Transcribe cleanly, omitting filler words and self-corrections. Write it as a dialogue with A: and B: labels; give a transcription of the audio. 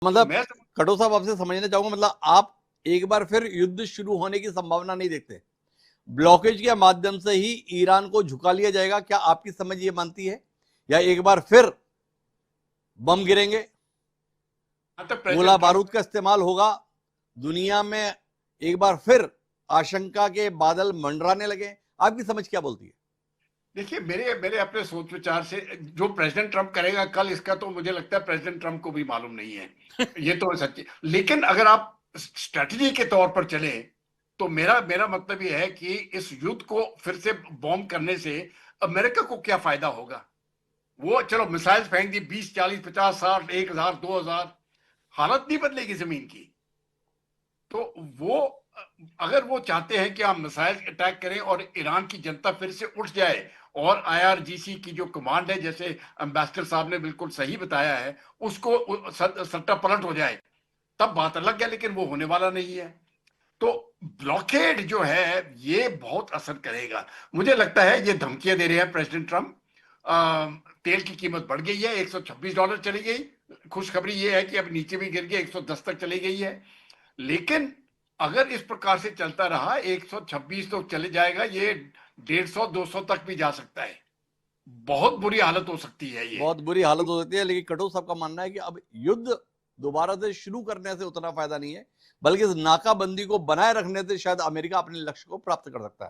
A: मतलब
B: मैं
A: कटो साहब आपसे समझना चाहूंगा, मतलब आप एक बार फिर युद्ध शुरू होने की संभावना नहीं देखते, ब्लॉकेज के माध्यम से ही ईरान को झुका लिया जाएगा, क्या आपकी समझ ये मानती है, या एक बार फिर बम गिरेंगे,
B: तक
A: गोला
B: प्रेसिडेंट ट्रंप,
A: बारूद का इस्तेमाल होगा, दुनिया में एक बार फिर आशंका के बादल मंडराने लगे? आपकी समझ क्या बोलती है?
B: देखिए मेरे मेरे अपने सोच विचार से जो प्रेसिडेंट ट्रंप करेगा कल, इसका तो मुझे लगता है प्रेसिडेंट ट्रंप को भी मालूम नहीं है। ये तो सच्ची, लेकिन अगर आप स्ट्रेटजी के तौर पर चले तो मेरा मेरा मतलब ये है कि इस युद्ध को फिर से बॉम्ब करने से अमेरिका को क्या फायदा होगा। वो चलो मिसाइल फेंक दी 20 40 50 60 1000 2000, हालत नहीं बदलेगी जमीन की। तो वो अगर वो चाहते हैं कि हम मिसाइल अटैक करें और ईरान की जनता फिर से उठ जाए और आईआरजीसी की जो कमांड है, जैसे एम्बेसडर साहब ने बिल्कुल सही बताया है, उसको सट्टा पलट हो जाए, तब बात अलग है, लेकिन वो होने वाला नहीं है। तो ब्लॉकेड जो है ये बहुत असर करेगा। मुझे लगता है ये धमकियां दे रहे हैं प्रेसिडेंट ट्रंप। तेल की कीमत बढ़ गई है, $126 चली गई। खुशखबरी ये है कि अब नीचे भी गिर के 110 तक चली गई है। लेकिन अगर इस प्रकार से चलता रहा 126 तो चले जाएगा, ये 150 200 तक भी जा सकता है। बहुत बुरी हालत हो सकती है ये।
A: बहुत बुरी हालत हो सकती है, लेकिन कटो साहब का मानना है कि अब युद्ध दोबारा से शुरू करने से उतना फायदा नहीं है, बल्कि इस नाकाबंदी को बनाए रखने से शायद अमेरिका अपने लक्ष्य को प्राप्त कर सकता है।